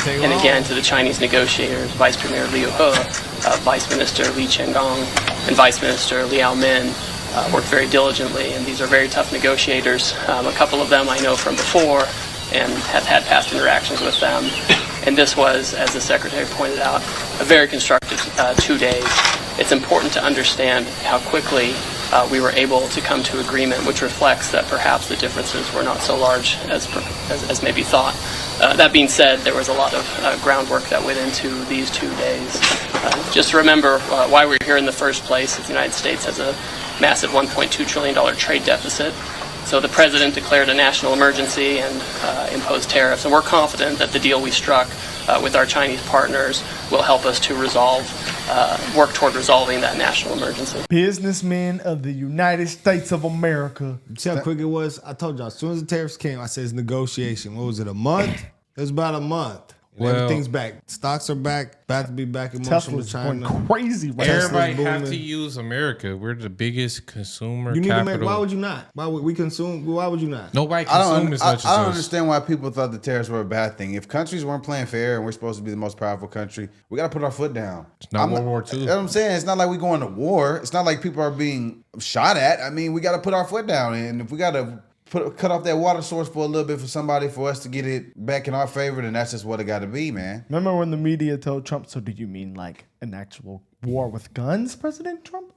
And again, to the Chinese negotiators, Vice Premier Liu He, Vice Minister Li Qiangong, and Vice Minister Liao Min worked very diligently, and these are very tough negotiators. A couple of them I know from before and have had past interactions with them. And this was, as the Secretary pointed out, a very constructive 2 days. It's important to understand how quickly we were able to come to agreement, which reflects that perhaps the differences were not so large as maybe thought. That being said, there was a lot of groundwork that went into these 2 days. Just remember why we're here in the first place. The United States has a massive $1.2 trillion trade deficit. So the president declared a national emergency and imposed tariffs. And we're confident that the deal we struck with our Chinese partners will help us to work toward resolving that national emergency. Businessmen of the United States of America. See how quick it was? I told y'all, as soon as the tariffs came, I said it's negotiation. What was it, a month? It was about a month. Well, everything's back. Stocks are back. About to be back in motion with China. Going crazy right Everybody have to use America. We're the biggest consumer capital. Why would you not? Why would we consume? Why would you not? Nobody consume as much as us. I don't understand why people thought the tariffs were a bad thing. If countries weren't playing fair and we're supposed to be the most powerful country, we got to put our foot down. It's not World War II. You know what I'm saying? It's not like we're going to war. It's not like people are being shot at. I mean, we got to put our foot down. And if we got to cut off that water source for a little bit for somebody for us to get it back in our favor, then that's just what it got to be, man. Remember when the media told Trump, so do you mean like an actual war with guns, President Trump?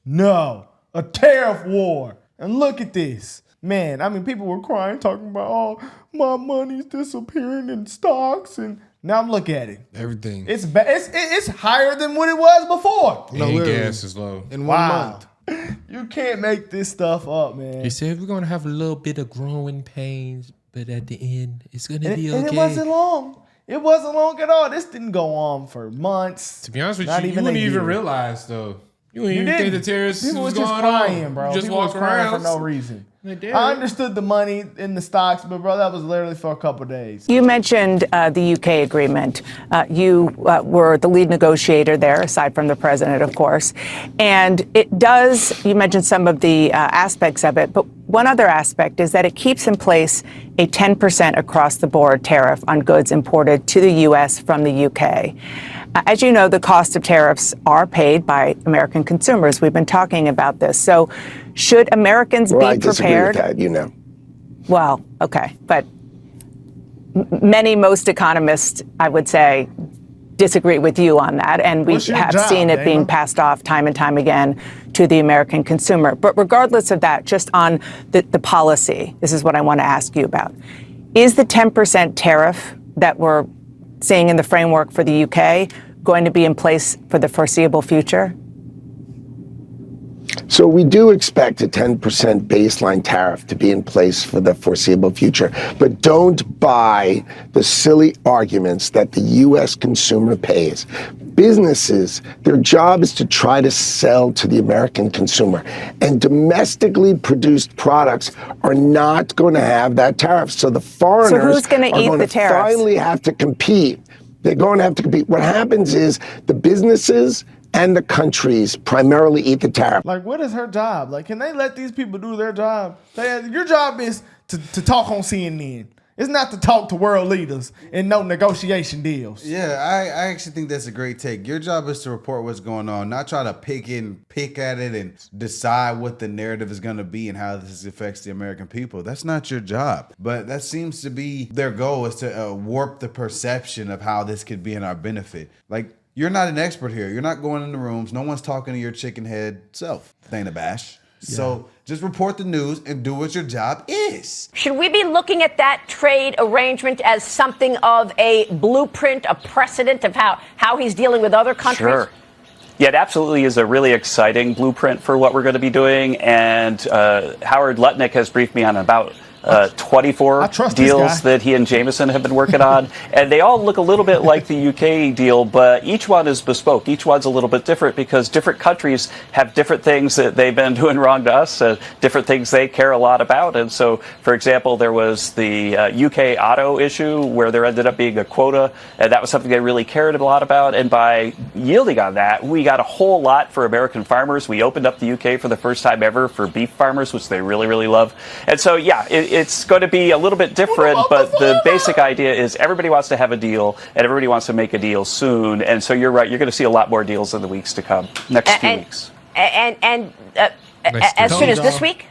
No, a tariff war. And look at this. Man, I mean, people were crying, talking about, oh, my money's disappearing in stocks. And now look at it. Everything. It's higher than what it was before. And gas is low. In 1 month. You can't make this stuff up, man. He said we're going to have a little bit of growing pains, but at the end, it's going to be okay. And it wasn't long. It wasn't long at all. This didn't go on for months. To be honest with you, you wouldn't even realize, though. You wouldn't even think the terrorists was going crying, bro. You just People walk was crying around for no reason. I understood the money in the stocks, but bro, that was literally for a couple of days. You mentioned the UK agreement. You were the lead negotiator there, aside from the president, of course. And it does, you mentioned some of the aspects of it, but one other aspect is that it keeps in place a 10% across-the-board tariff on goods imported to the U.S. from the UK. As you know, the cost of tariffs are paid by American consumers. We've been talking about this. So should Americans be prepared? I disagree with that, you know. Well, okay. But most economists, I would say, disagree with you on that. And we have seen it being passed off time and time again to the American consumer. But regardless of that, just on the policy, this is what I want to ask you about. Is the 10% tariff that we're seeing in the framework for the UK going to be in place for the foreseeable future? So we do expect a 10% baseline tariff to be in place for the foreseeable future, but don't buy the silly arguments that the U.S. consumer pays. Businesses, their job is to try to sell to the American consumer, and domestically produced products are not going to have that tariff. So the foreigners are going to finally have to compete. They're going to have to compete. What happens is the businesses and the countries primarily eat the tariff. Like, what is her job? Like, can they let these people do their job? Your job is to talk on CNN. It's not to talk to world leaders and no negotiation deals. Yeah, I actually think that's a great take. Your job is to report what's going on, not try to pick at it and decide what the narrative is going to be and how this affects the American people. That's not your job. But that seems to be their goal, is to warp the perception of how this could be in our benefit. Like, you're not an expert here. You're not going in the rooms. No one's talking to your chicken head self, Dana Bash. Yeah. So just report the news and do what your job is. Should we be looking at that trade arrangement as something of a blueprint, a precedent of how he's dealing with other countries? Sure. Yeah, it absolutely is a really exciting blueprint for what we're going to be doing. And Howard Lutnick has briefed me on about 24 deals that he and Jameson have been working on. And they all look a little bit like the UK deal, but each one is bespoke. Each one's a little bit different because different countries have different things that they've been doing wrong to us, different things they care a lot about. And so, for example, there was the UK auto issue where there ended up being a quota, and that was something they really cared a lot about. And by yielding on that, we got a whole lot for American farmers. We opened up the UK for the first time ever for beef farmers, which they really, really love. And so, yeah, it's going to be a little bit different, but the basic idea is everybody wants to have a deal, and everybody wants to make a deal soon. And so you're right, you're going to see a lot more deals in the weeks to come, next few weeks. And as soon as this week?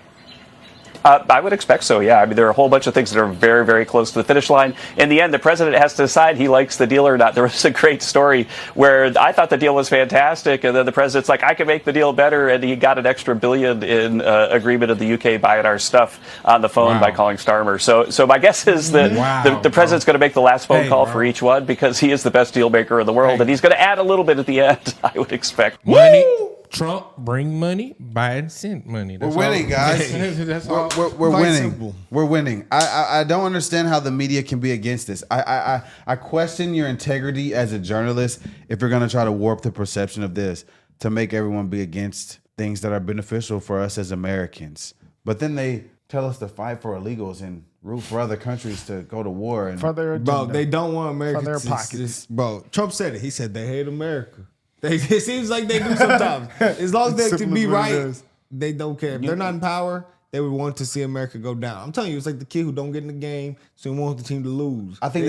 I would expect so, yeah. I mean, there are a whole bunch of things that are very, very close to the finish line. In the end, the president has to decide he likes the deal or not. There was a great story where I thought the deal was fantastic, and then the president's like, I can make the deal better, and he got an extra $1 billion in agreement of the UK buying our stuff on the phone by calling Starmer. So my guess is that the president's going to make the last phone call for each one because he is the best deal maker in the world, and he's going to add a little bit at the end, I would expect. Money. Trump bring money, Biden send money. We're winning, guys. We're winning. Simple. We're winning. I don't understand how the media can be against this. I question your integrity as a journalist if you're going to try to warp the perception of this to make everyone be against things that are beneficial for us as Americans. But then they tell us to fight for illegals and root for other countries to go to war. And for their agenda. Bro, they don't want America for their pockets. Bro, Trump said it. He said they hate America. It seems like they do sometimes. As long as they can be right, they don't care. If they're not in power, they would want to see America go down. I'm telling you, it's like the kid who don't get in the game, so he wants the team to lose. I think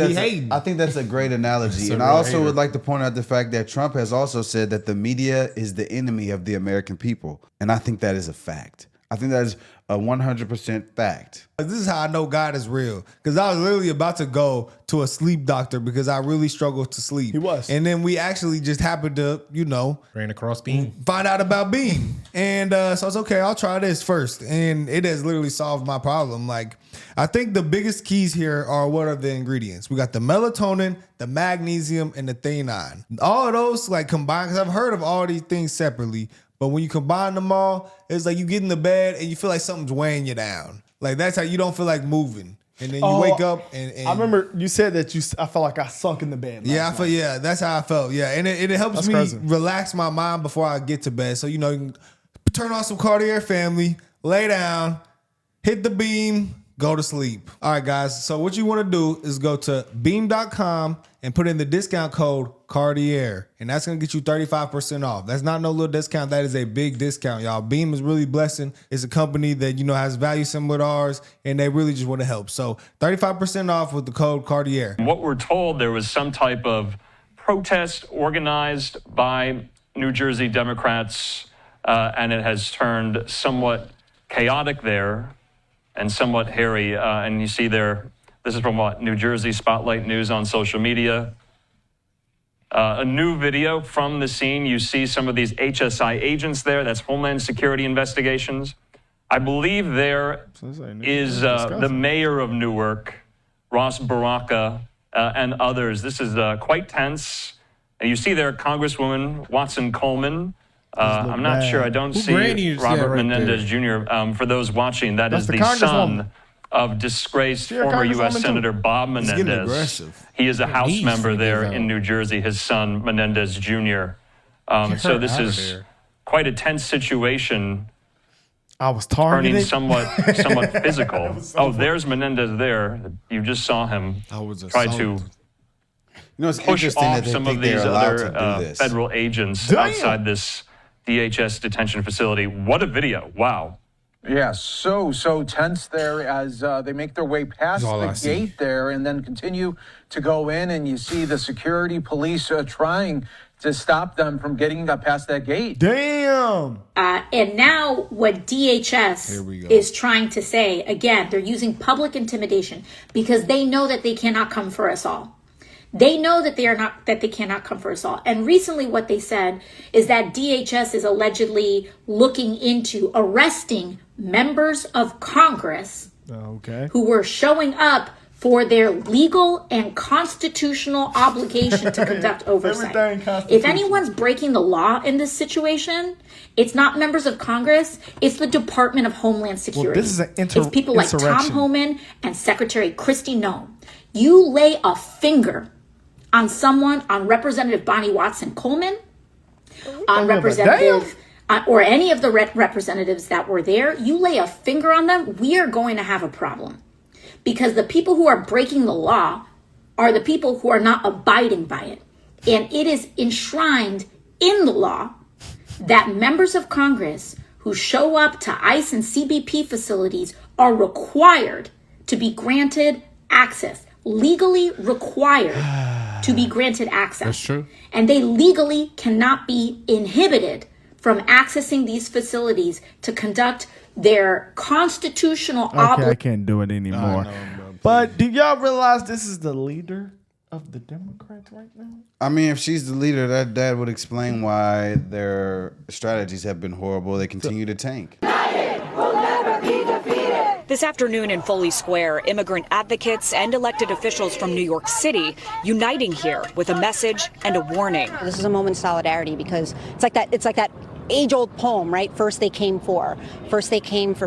that's a great analogy. And I also would like to point out the fact that Trump has also said that the media is the enemy of the American people. And I think that is a fact. I think that is a 100% fact. This is how I know God is real. Because I was literally about to go to a sleep doctor because I really struggled to sleep. He was. And then we actually just happened to, ran across Beam. Find out about Beam. And so I was okay, I'll try this first. And it has literally solved my problem. Like, I think the biggest keys here are what are the ingredients? We got the melatonin, the magnesium, and the theanine. All of those like combined, because I've heard of all these things separately. But when you combine them all, it's like you get in the bed and you feel like something's weighing you down. Like that's how you don't feel like moving. And then you wake up and I remember you said that I felt like I sunk in the bed. That's how I felt. Yeah. And it helps me relax my mind before I get to bed. So, you can turn on some Cartier Family, lay down, hit the Beam, go to sleep. All right, guys. So what you want to do is go to beam.com and put in the discount code Cartier. And that's going to get you 35% off. That's not no little discount. That is a big discount, y'all. Beam is really blessing. It's a company that, has value similar to ours, and they really just want to help. So 35% off with the code Cartier. What we're told, there was some type of protest organized by New Jersey Democrats, and it has turned somewhat chaotic there and somewhat hairy. And you see there, this is from New Jersey Spotlight News on social media. A new video from the scene. You see some of these HSI agents there. That's Homeland Security Investigations. I believe there is the mayor of Newark, Ross Baraka, and others. This is quite tense. And you see there Congresswoman Watson Coleman. I'm not sure. I don't see Robert Menendez Jr. For those watching, that's the son of disgraced former U.S. Senator Bob Menendez. He is a House member there in New Jersey, his son Menendez Jr. So this is quite a tense situation. I was targeted. Turning somewhat physical. There's Menendez there. You just saw him try to push off some of these other federal agents outside this DHS detention facility. What a video. Wow. Yeah, so tense there as they make their way past the gate there and then continue to go in, and you see the security police trying to stop them from getting past that gate. Damn! And now what DHS is trying to say, again, they're using public intimidation because they know that they cannot come for us all. They know that they cannot come for us all. And recently what they said is that DHS is allegedly looking into arresting members of Congress who were showing up for their legal and constitutional obligation to conduct oversight. If anyone's breaking the law in this situation, it's not members of Congress, it's the Department of Homeland Security. Well, this is an it's people like Tom Homan and Secretary Kristi Noem. You lay a finger on someone, on Representative Bonnie Watson Coleman, on Representative, or any of the representatives that were there, you lay a finger on them, we are going to have a problem. Because the people who are breaking the law are the people who are not abiding by it. And it is enshrined in the law that members of Congress who show up to ICE and CBP facilities are required to be granted access, legally required to be granted access. That's true. And they legally cannot be inhibited from accessing these facilities to conduct their constitutional Okay, I can't do it anymore. But do y'all realize this is the leader of the Democrats right now? I mean, if she's the leader, that would explain why their strategies have been horrible. They continue to tank. This afternoon in Foley Square, immigrant advocates and elected officials from New York City uniting here with a message and a warning. This is a moment of solidarity because it's like that age-old poem, right? First they came for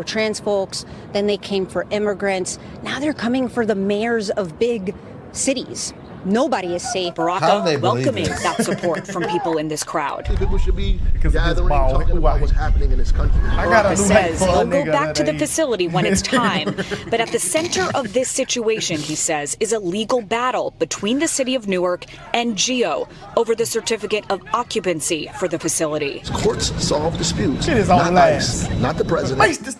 trans folks, then they came for immigrants. Now they're coming for the mayors of big cities. Nobody is safe. Barack welcoming that support from people in this crowd. People should be gathering, talking about what's happening in this country. Barack says he'll go back to the facility when it's time. But at the center of this situation, he says, is a legal battle between the city of Newark and GEO over the certificate of occupancy for the facility. Courts solve disputes. It is on last. Not the president.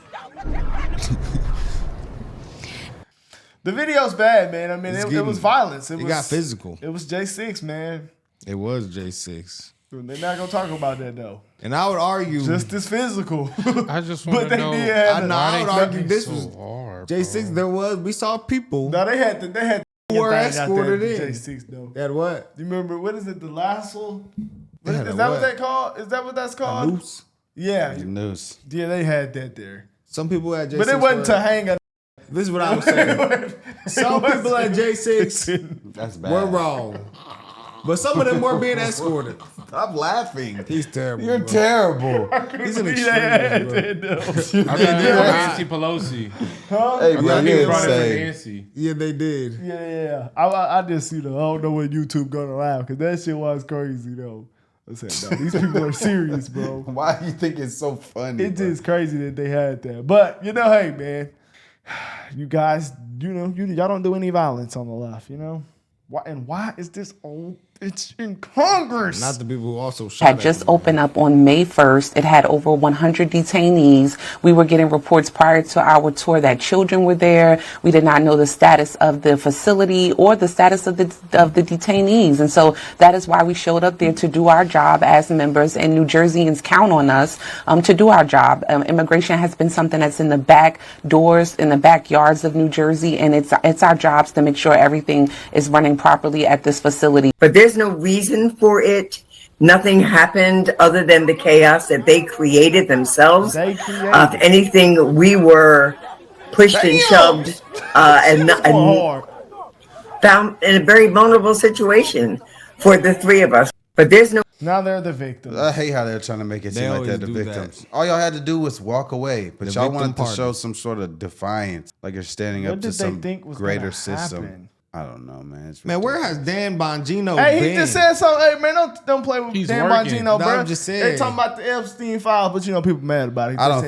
The video's bad, man. I mean, it was violence. It got physical. It was J6, man. It was J6. They're not gonna talk about that though. And I would argue just as physical. I just want to know. I would argue this was hard, J6. We saw people. No, they had were escorted in. J6 though. That what? You remember what is it? The lasso? Is that what that called? Is that what that's called? A noose. Yeah, The noose. yeah, they had that there. Some people at J6. But it wasn't to hang a. This is what I was saying. Some people at That's bad. were wrong. But some of them were being escorted. Stop laughing. He's terrible. You're bro. terrible. He's an extremist, bro. I mean, Nancy Pelosi. Hey, bro, They you're brought it for insane. Nancy. Yeah, they did. Yeah. I just, I don't know when YouTube gonna laugh because that shit was crazy though. I said, no, these people are serious, bro. Why do you think it's so funny? It's just crazy that they had that. But hey, man, you guys, y'all don't do any violence on the left, Why is this on? It's in Congress. Not the people who also shot had just opened up on May 1st. It had over 100 detainees. We were getting reports prior to our tour that children were there. We did not know the status of the facility or the status of the detainees. And so that is why we showed up there to do our job as members, and New Jerseyans count on us to do our job. Immigration has been something that's in the back doors, in the backyards of New Jersey, and it's our jobs to make sure everything is running properly at this facility. But there's no reason for it. Nothing happened other than the chaos that they created themselves. If anything, we were pushed and shoved and found in a very vulnerable situation for the three of us. But there's no. Now they're the victims. I hate how they're trying to make it seem like they're the victims. All y'all had to do was walk away, but y'all wanted to show some sort of defiance, like you're standing up to some greater system. I don't know, man. Man, where has Dan Bongino been? He just said something. Hey, man, don't play with Dan Bongino, bro. I'm just saying. They talking about the Epstein files, but people mad about it. I don't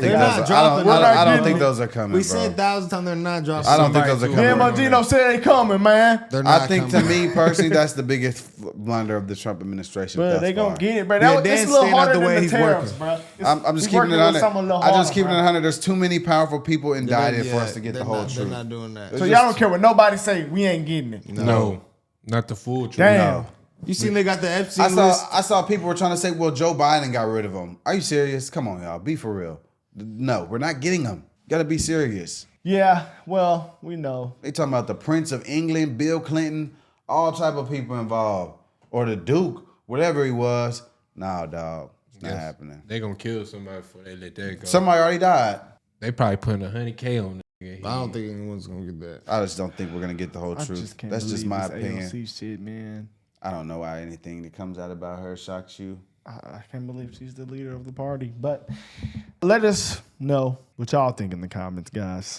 think those are coming. We said 1,000 times they're not dropping. I don't think those are coming. Dan Bongino said they coming, man. I think to me personally, that's the biggest blunder of the Trump administration. Bro, they gonna get it, bro. It's a little harder than the tariffs, bro. I'm just keeping it 100. I just keeping it 100. There's too many powerful people indicted for us to get the whole truth. They're not doing that. So y'all don't care what nobody say. We ain't getting it. No. Not the full truth. Damn. No. You seen they got the Epstein list? I saw people were trying to say, well, Joe Biden got rid of him. Are you serious? Come on, y'all. Be for real. No, we're not getting him. Got to be serious. Yeah, well, we know. They talking about the Prince of England, Bill Clinton, all type of people involved. Or the Duke, whatever he was. Nah, dog. It's not happening. They going to kill somebody before they let that go. Somebody already died. They probably putting $100K on that. I don't think anyone's gonna get that. I just don't think we're gonna get the whole truth. That's just my opinion. AOC shit, man. I don't know why anything that comes out about her shocks you. I can't believe she's the leader of the party. But let us know what y'all think in the comments, guys.